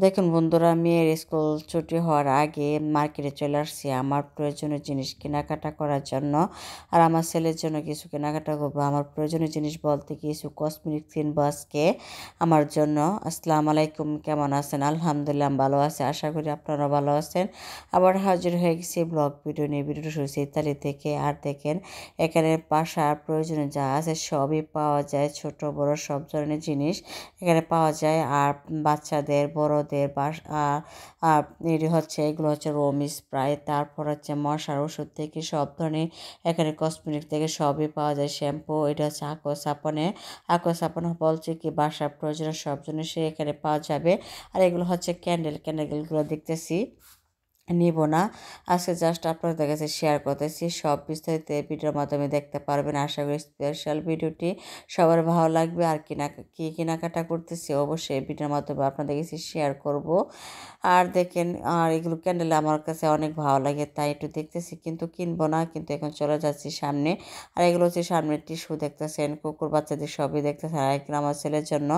দেখুন বন্ধুরা, মেয়ের স্কুল ছুটি হওয়ার আগে মার্কেটে চলে আসছি আমার প্রয়োজনীয় জিনিস কেনাকাটা করার জন্য। আর আমার ছেলের জন্য কিছু কেনাকাটা করবো। আমার প্রয়োজনীয় জিনিস বলতে কিছু কসমেটিক্স কিনবো আজকে আমার জন্য। আসসালামু আলাইকুম, কেমন আছেন? আলহামদুলিল্লাহ আমি ভালো আছি, আশা করি আপনারা ভালো আছেন। আবার হাজির হয়ে গেছি ব্লগ ভিডিও নিয়ে। ভিডিওটা শুরু ইত্যাদি থেকে। আর দেখেন এখানে বাসার প্রয়োজনীয় যা আছে সবই পাওয়া যায়, ছোট বড় সব ধরনের জিনিস এখানে পাওয়া যায়। আর বাচ্চাদের বড়দের এটি হচ্ছে, এগুলো হচ্ছে রোম স্প্রাই, তারপর হচ্ছে মশার ওষুধ থেকে সব ধরনের এখানে কসমেটিক থেকে সবই পাওয়া যায়। শ্যাম্পু, এটা হচ্ছে আকো সাপনে বলছে কি বাসার প্রয়োজনীয় সব জিনিসই এখানে পাওয়া যাবে। আর এগুলো হচ্ছে ক্যান্ডেলগুলো দেখতেছি নিব না, আজকে জাস্ট আপনাদের কাছে শেয়ার করতেছি। সব বিস্তারিত ভিডিওর মাধ্যমে দেখতে পারবেন। আশা করি স্পেশাল ভিডিওটি সবার ভালো লাগবে। আর কি কেনাকাটা করতেছি অবশ্যই এই ভিডিওর মাধ্যমে আপনাদের কাছে শেয়ার করব। আর দেখেন, আর এগুলো ক্যান্ডেল আমার কাছে অনেক ভালো লাগে, তাই একটু দেখতেছি, কিন্তু কিনবো না। কিন্তু এখন চলে যাচ্ছি সামনে। আর এগুলো হচ্ছে সামনে টিস্যু দেখতেছেন, কুকুর বাচ্চাদের সবই দেখতেছেন। আর একজন আমার ছেলের জন্য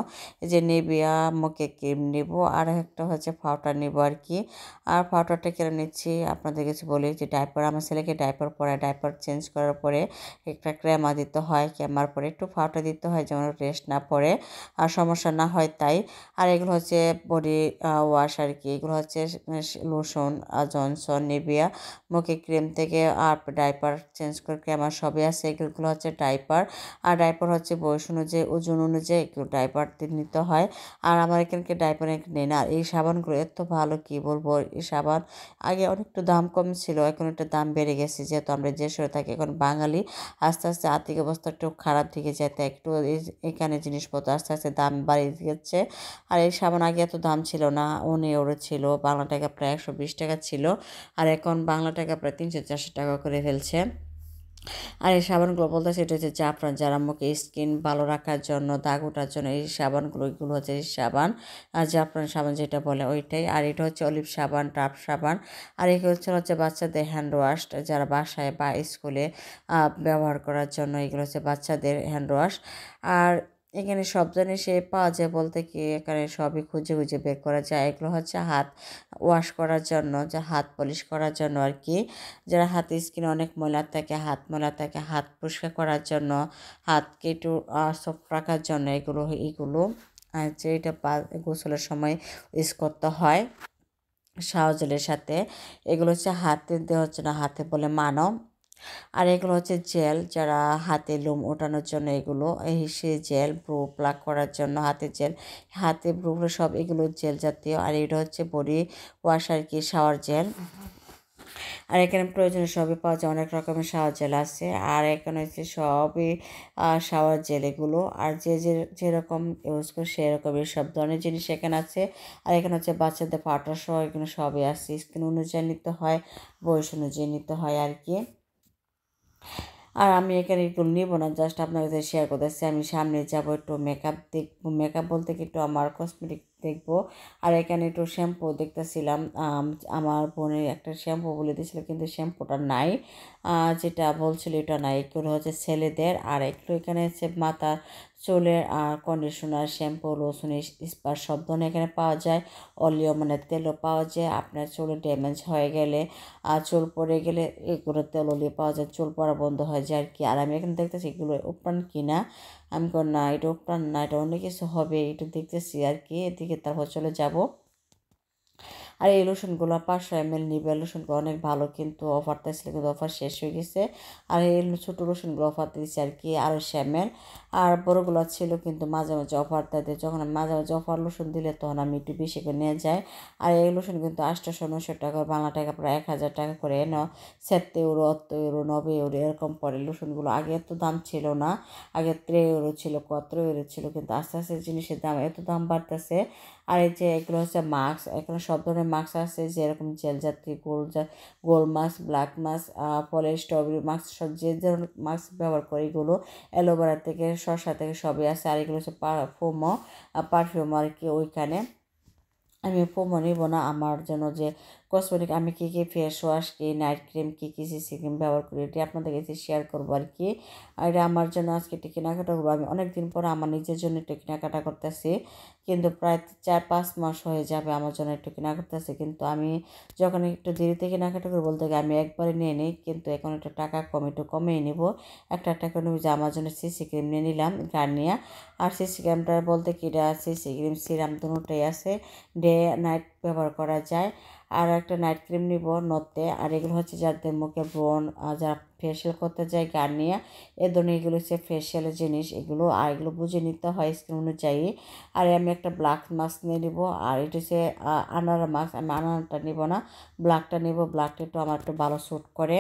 এই যে নিবিয়া মুখে ক্রিম নিব, আর একটা হচ্ছে পাউডার নিব আর কি। আর পাউডারটা কিনে নিচ্ছি। আপনাদের কাছে বলি যে ডাইপার, আমার ছেলেকে ডাইপার পরে, ডাইপার চেঞ্জ করার পরে একটা ক্রেমা দিতে হয়, ক্রেমার পরে একটু পাউডার দিতে হয় যেন রেস্ট না পড়ে আর সমস্যা না হয় তাই। আর এগুলো হচ্ছে বডি ওয়াশ আর কি। এগুলো হচ্ছে লোশন, জনসন, নিভিয়া মুখে ক্রিম থেকে আর ডাইপার চেঞ্জ করে ক্রেমা সবই আছে। এগুলো হচ্ছে ডাইপার। আর ডাইপার হচ্ছে বয়স অনুযায়ী, ওজন অনুযায়ী একটু ডাইপার নিতে হয়। আর আমার এখানকে ডাইপার নেই না। এই সাবানগুলো এত ভালো, কি বলবো। এই সাবান আগে অনেকটা দাম কম ছিল, এখন একটা দাম বেড়ে গেছে, যেহেতু আমরা যে শহরে থাকি। এখন বাঙালি আস্তে আস্তে আর্থিক অবস্থা একটু খারাপ দিকে যায়, তাই একটু এখানে জিনিসপত্র আস্তে আস্তে দাম বাড়িয়ে যাচ্ছে। আর এই সাবান আগে এত দাম ছিল না, 19 € ছিল, বাংলা টাকা প্রায় 120 টাকা ছিল। আর এখন বাংলা টাকা প্রায় 300-400 টাকা করে ফেলছে। আর এই সাবানগুলো বলতেছে এটা হচ্ছে জাফরান, যারা মুখে স্কিন ভালো রাখার জন্য, দাগ ওঠার জন্য এই সাবানগুলো, এগুলো হচ্ছে এই সাবান। আর জাফরান সাবান যেটা বলে ওইটাই। আর এটা হচ্ছে অলিভ সাবান, ডাব সাবান। আর এগুলো হচ্ছে বাচ্চাদের হ্যান্ড ওয়াশ, যারা বাসায় বা স্কুলে ব্যবহার করার জন্য। এগুলো হচ্ছে বাচ্চাদের হ্যান্ড ওয়াশ। আর এখানে সব জিনিসে পাওয়া যায় বলতে কি, এখানে সবই খুঁজে খুঁজে বের করা যায়। এগুলো হচ্ছে হাত ওয়াশ করার জন্য, যা হাত পলিশ করার জন্য আর কি। যারা হাতে স্কিন অনেক ময়লা থাকে, হাত ময়লা থাকে, হাত পরিষ্কার করার জন্য, হাতকে একটু সফট রাখার জন্য এগুলো যে এটা গোসলের সময় ইউজ করতে হয় শাওয়ার জেলের সাথে। এগুলো হচ্ছে হাতে দেওয়া হচ্ছে না, হাতে বলে মানব। আর এগুলো হচ্ছে জেল, যারা হাতে লোম ওঠানোর জন্য। এগুলো সে জেল, ব্রু প্লাক করার জন্য হাতে জেল, হাতে ব্রু সব এগুলো জেল জাতীয়। আর এটা হচ্ছে বডি ওয়াশ আর কি, শাওয়ার জেল। আর এখানে প্রয়োজনীয় সবই পাওয়া যায়, অনেক রকমের শাওয়ার জেল আছে। আর এখানে হচ্ছে সবই শাওয়ার জেল এগুলো। আর যেরকম ইউজ করে সেরকমই সব ধরনের জিনিস এখানে আছে। আর এখানে হচ্ছে বাচ্চাদের পাউডার সহ এখানে সবই আছে। স্কিন অনুযায়ী নিতে হয়, বয়স অনুযায়ী নিতে হয় আর কি। আর আমি এখানে একটু নিব না, জাস্ট আপনার কাছে শেয়ার করতেছি। আমি সামনে যাব, একটু মেকআপ দেখবো, মেকআপ বলতে কি একটু আমার কসমেটিক দেখবো। আর এখানে একটু শ্যাম্পু দেখতেছিলাম। আমার বোনের একটা শ্যাম্পু বলে দিয়েছিল, কিন্তু শ্যাম্পুটা নাই, যেটা বলছিল এটা নাই। এগুলো হচ্ছে ছেলেদের। আর একটু এখানে হচ্ছে মাথা চুলের আর কন্ডিশনার, শ্যাম্পু, লোশন, স্পা সব ধরনের এখানে পাওয়া যায়। অলিও মানে তেলও পাওয়া যায়। আপনার চুলে ড্যামেজ হয়ে গেলে আর চুল পড়ে গেলে এগুলো তেল অলিয়ে পাওয়া যায়, চুল পড়া বন্ধ হয়ে যায় আর কি। আর আমি এখানে দেখতেছি এগুলো উপটান কিনা। আমি না, এটা উপটান না, এটা অন্য কিছু হবে, এটা দেখতেছি আর কি। এদিকে তারপর চলে যাব। আর এই লোশনগুলো 500 ml নিবে লোশনগুলো অনেক ভালো, কিন্তু অফার দিয়েছিল, কিন্তু অফার শেষ হয়ে গেছে। আর এই ছোটো লোশনগুলো অফার দিয়েছে আর কি 250 ml। আর বড়োগুলো ছিল, কিন্তু মাঝে মাঝে অফার দেয়। যখন মাঝে মাঝে অফার লোশন দিলে তখন আমি একটু বেশি করে নিয়ে যাই। আর এই লোশন কিন্তু 800-900 টাকা, বাংলা টাকা প্রায় 1000 টাকা করে 7 €, 8 €, 9 € এরকম পড়ে লোশনগুলো। আগে এত দাম ছিল না, আগে 3 € ছিল, 4 € ছিল, কিন্তু আস্তে আস্তে জিনিসের দাম এত দাম বাড়তেছে। আর এই যে এগুলো হচ্ছে মাস্ক, এখানে সব ধরনের মাস্ক আছে, যেরকম জেল জাতীয়, গোল মাস্ক, ব্ল্যাক মাস্ক, ফলে স্ট্রবেরি মাস্ক, সব যে ধরনের মাস্ক ব্যবহার করে এগুলো অ্যালোভেরা থেকে, শসা থেকে সবই আছে। আর এগুলো হচ্ছে পারফিউম আর কি। ওইখানে আমি পোমো নিব না, আমার জন্য যে কসমেটিক আমি কী কী ফেস ওয়াশ, কী নাইট ক্রিম, কী কী সিসি ক্রিম ব্যবহার করি, এটি আপনাদের কাছে শেয়ার করবো আর কি। আর এটা আমার জন্য আজকে একটু কেনাকাটা করবো। আমি অনেক দিন পর আমার নিজের জন্য একটু কেনাকাটা করতেছি, কিন্তু প্রায় 4-5 মাস হয়ে যাবে আমার জন্য একটু কেনা করতেছি। কিন্তু আমি যখন একটু দেরিতে কেনাকাটা করবো বলতে গিয়ে আমি একবারে নিয়ে নিই, কিন্তু এখন একটু টাকা কম, একটু কমেই নিব। একটা করে নেব, যে আমার জন্য সিসি ক্রিম নিয়ে নিলাম গার্নিয়ার। আর সিসি ক্রিমটা বলতে কি, এটা সিসি ক্রিম সিরাম দুটোই আছে, ডে নাইট ব্যবহার করা যায়। আর একটা নাইট ক্রিম নিব নতে। আর এগুলো হচ্ছে যাদের মুখে ব্রণ, যারা ফেসিয়াল করতে যায় গার্নিয়ার, এ ধরনের এগুলো হচ্ছে ফেসিয়ালের জিনিস এগুলো। আর এগুলো বুঝে নিতে হয় স্কিন অনুযায়ী। আর আমি একটা ব্ল্যাক মাস্ক নিয়ে নিব। আর এটা হচ্ছে আনার মাস্ক, আমি আনারটা নিব না, ব্ল্যাকটা নিব। ব্ল্যাকটা একটু আমার একটু ভালো স্যুট করে।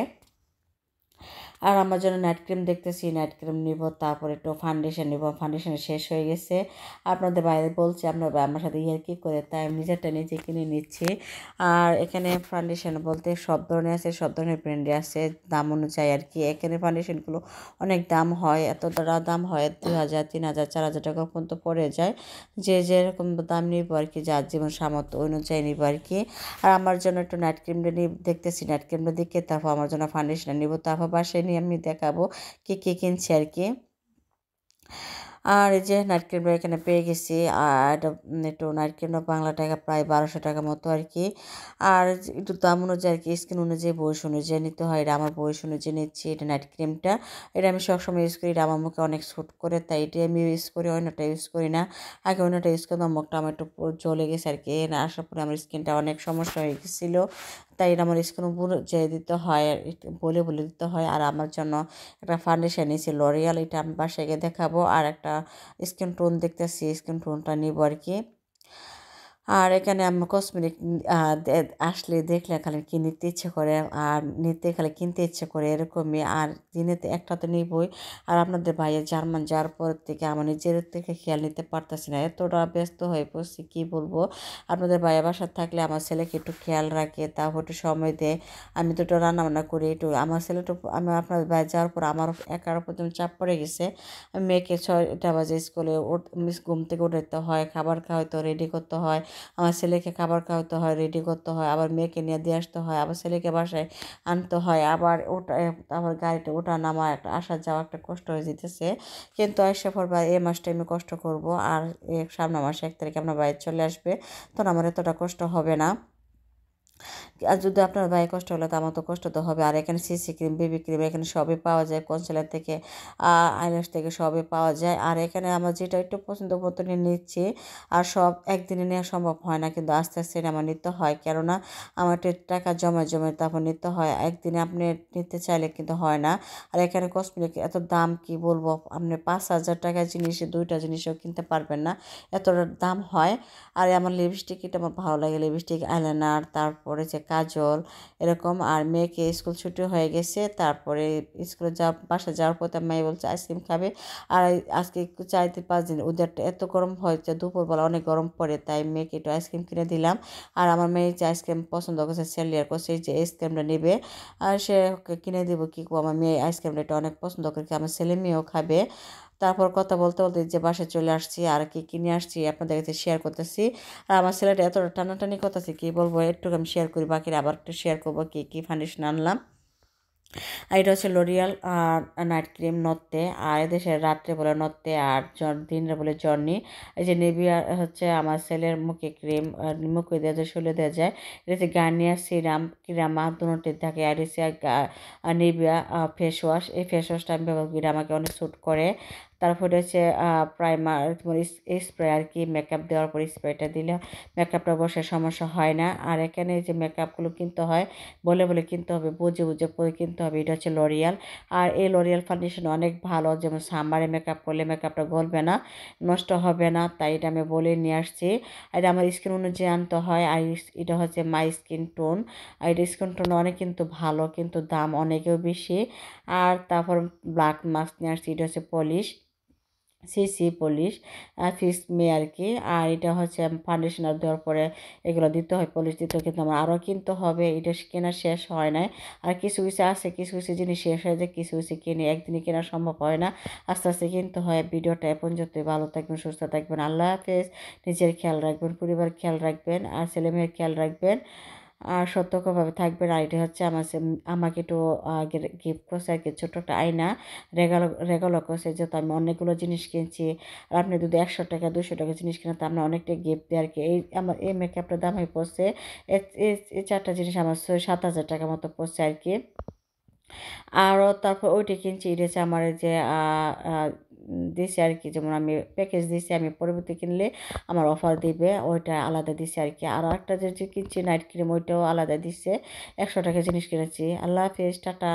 আর আমার জন্য নাইট ক্রিম দেখতেছি, নাইট ক্রিম নিব। তারপরে একটু ফাউন্ডেশন নিব, ফাউন্ডেশন শেষ হয়ে গেছে। আপনাদের বাইরে বলছে আপনার আমার সাথে কি করে, তাই আমি নিজেরটা নিজে কিনে নিচ্ছি। আর এখানে ফাউন্ডেশন বলতে সব ধরনের আছে, সব ধরনের ব্র্যান্ডে আছে, দাম অনুযায়ী আর কি। এখানে ফাউন্ডেশনগুলো অনেক দাম হয়, এত দাম হয় 2,000, 3,000, 4,000 টাকা পর্যন্ত পড়ে যায়। যে যেরকম দাম নিব আর কি, যার জীবন সামর্থ্য অনুযায়ী নিব আর কি। আর আমার জন্য একটু নাইট ক্রিমটা নিয়ে দেখতেছি, নাইট ক্রিমটা দেখে তারপর আমার জন্য ফাউন্ডেশনটা নিব। তারপর বাসায় নিয়ে আমি দেখাবো কী কী কিনছি আর কি। আর এই যে নাইট ক্রিমটা এখানে পেয়ে গেছি। আর এটা একটু নাইট ক্রিমটা বাংলা টাকা প্রায় 1,200 টাকা মতো আর কি। আর একটু দাম অনুযায়ী আর কি, স্কিন অনুযায়ী, বয়স অনুযায়ী নিতে হয়। এটা আমার বয়স অনুযায়ী নিচ্ছি এটা নাইট ক্রিমটা। এটা আমি সবসময় ইউজ করি, এটা আমার মুখে অনেক স্যুট করে, তাই এটি আমি ইউজ করি, অন্যটা ইউজ করি না। আগে অন্যটা ইউজ করতাম, মুখটা আমার একটু জ্বলে গেছে আর কি। এখানে আসার পরে আমার স্কিনটা অনেক সমস্যা হয়ে গেছিলো, তাই এটা আমার স্কিন বুঝে দিতে হয়, বলে বলে দিতে হয়। আর আমার জন্য একটা ফাউন্ডেশন নিয়েছি লরিয়াল, এটা আমি বাসায় গিয়ে দেখাবো। আর একটা স্কিন টোন দেখতেছি, স্কিন টোনটা নিব আর কি। আর এখানে আমার কসমেটিক আসলে দেখলে খালি কি নিতে ইচ্ছে করে, আর নিতে খালি কিনতে ইচ্ছে করে এরকমই। আর দিনেতে একটা তো নিবই। আর আপনাদের ভাইয়া জার্মান যাওয়ার পর থেকে আমার নিজের থেকে খেয়াল নিতে পারতেছি না, এতটা ব্যস্ত হয়ে পড়ছি কী বলবো। আপনাদের ভাইয়া বাসার থাকলে আমার ছেলেকে একটু খেয়াল রাখে, তারপর একটু সময় দেয়, আমি তো একটু রান্নাবান্না করি একটু। আমার ছেলেটা, আমি আপনাদের ভাইয়া যাওয়ার পর আমার একার উপর যেমন চাপ পড়ে গেছে। মেয়েকে 6টা বাজে স্কুলে ঘুম থেকে উঠাতে হয়, খাবার খাওয়াতে রেডি করতে হয়, আমার ছেলেকে খাবার খাওয়াতে হয়, রেডি করতে হয়, আবার মেয়েকে নিয়ে দিয়ে আসতে হয়, আবার ছেলেকে বাসায় আনতে হয়, আবার ওটা, আবার গাড়িতে ওঠা নামা, একটা আসা যাওয়া একটা কষ্ট হয়ে যেতেছে। কিন্তু আসা পর বা এই মাসটা আমি কষ্ট করব। আর সামনের মাসে 1 তারিখে আপনার বাইরে চলে আসবে, তখন আমার এতটা কষ্ট হবে না। আর যদি আপনার ভাই কষ্ট হলে তো আমার তো কষ্ট তো হবে। আর এখানে সিসি ক্রিম, বেবি ক্রিম এখানে সবই পাওয়া যায়, কনসিলার থেকে আইল্যাশ থেকে সবই পাওয়া যায়। আর এখানে আমার যেটা একটু পছন্দ মতো নিয়ে নিচ্ছি। আর সব একদিনে নেওয়া সম্ভব হয় না, কিন্তু আস্তে আস্তে আমার নিতে হয়, কেননা আমার একটু টাকা জমা জমে তারপর নিতে হয়। একদিনে আপনি নিতে চাইলে কিন্তু হয় না। আর এখানে কসমেটিক এত দাম কি বলবো, আপনি 5,000 টাকার জিনিসে 2টা জিনিসও কিনতে পারবেন না, এতটা দাম হয়। আর আমার লিপস্টিক, এটা আমার ভালো লাগে, লিপস্টিক, আইলাইনার, তারপরে যে কাজল এরকম। আর মেয়েকে স্কুল ছুটি হয়ে গেছে, তারপরে স্কুলে বাসা যাওয়ার পথে মেয়ে বলছে আইসক্রিম খাবে। আর আজকে একটু 4-5 দিন ওদেরটা এত গরম হয়েছে, দুপুরবেলা অনেক গরম পড়ে, তাই মেয়েকে একটু আইসক্রিম কিনে দিলাম। আর আমার মেয়ে যে আইসক্রিম পছন্দ করছে, সেলিয়ার করছে যে আইসক্রিমটা নেবে, আর সে ওকে কিনে দেবো কী, আমার মেয়ে আইসক্রিমটা এটা অনেক পছন্দ করে, আমার ছেলে মেয়েও খাবে। তারপর কথা বলতে বলতে যে বাসায় চলে আসছি, আর কি কিনে আসছি আপনাদের কাছে শেয়ার করতেছি। আর আমার ছেলেটা এত টানাটানি করতেছে কী বলবো, একটু আমি শেয়ার করি, বাকিরা আবার একটু শেয়ার করবো কী কী ফাউন্ডেশন আনলাম। আর এটা হচ্ছে লরিয়াল নাইট ক্রিম নত্তে, আর এদেশে রাত্রে বলে নত্তে, আর দিনে বলে জর্নি। এই যে নেভিয়া হচ্ছে আমার ছেলের মুখে ক্রিম, মুখে দেওয়া যায়, শরীরে দেওয়া যায়। এটা হচ্ছে গার্নিয়ার সিরাম, ক্রিমা দুটোতে থাকে। আর হচ্ছে নেভিয়া ফেস ওয়াশ, এই ফেস ওয়াশটা আমি ব্যবহার করি, আমাকে অনেক স্যুট করে। তারপরে হচ্ছে প্রাইমার, স্প্রে আর কি, মেকআপ দেওয়ার পর স্প্রেটা দিলে মেকআপটা বসার সমস্যা হয় না। আর এখানে যে মেকআপগুলো কিনতে হয়, বলে বলে কিনতে হবে, বুঝে বুঝে পরে কিনতে হবে। এটা হচ্ছে লরিয়াল। আর এই লরিয়াল ফাউন্ডেশন অনেক ভালো, যেমন সামারে মেকআপ করলে মেকআপটা গলবে না, নষ্ট হবে না, তাই এটা আমি বলে নিয়ে আসছি। এটা আমার স্কিন অনুযায়ী আনতে হয়। আর এটা হচ্ছে মাই স্কিন টোন। আর এটা স্কিন টোন অনেক কিন্তু ভালো, কিন্তু দাম অনেকেও বেশি। আর তারপর ব্ল্যাক মাস্ক নিয়ে আসছি, এটা হচ্ছে পলিশ, সিসি পলিশ, ফিস মে আর কি। আর এটা হচ্ছে ফাউন্ডেশন দেওয়ার পরে এগুলো দিতে হয়, পলিশ দিতে হয়, কিন্তু আমার আরও কিনতে হবে, এটা কেনা শেষ হয় নাই। আর কিছু কিছু আছে, কিছু কিছু জিনিস শেষ হয়ে যায়, কিছু কিছু কিনে একদিনে কেনা সম্ভব হয় না, আস্তে আস্তে কিনতে হয়। ভিডিওটা এখন যত ভালো থাকবেন, সুস্থ থাকবেন, আল্লাহ হাফেজ। নিজের খেয়াল রাখবেন, পরিবার খেয়াল রাখবেন, আর ছেলে মেয়ের খেয়াল রাখবেন। আর সতর্কভাবে থাকবেন। আর এটা হচ্ছে আমাকে একটু গিফট করছে আর কি, ছোট্ট একটা আয়না রেগালো রেগালো করছে, যেহেতু আমি অনেকগুলো জিনিস কিনছি। আর আপনি যদি 100 টাকা 200 টাকা জিনিস কিনেন তো আমরা অনেকটা গিফট দিই আর কি। আমার এই মেকআপটার দাম হয়ে পড়ছে, এই 4টা জিনিস আমার 6-7 হাজার টাকা মতো পড়ছে আর কি। আরও তারপর ওইটা কিনছি, এটা হচ্ছে আমার যে দিছে আর কি, যেমন আমি প্যাকেজ দিছি, আমি পরবর্তী কিনলে আমার অফার দিবে, ওইটা আলাদা দিছে আর কি। আরও একটা যে কিনছি নাইট ক্রিম, ওইটাও আলাদা দিছে। 100 টাকা জিনিস কিনেছি। আল্লাহ হাফেজ, টাটা।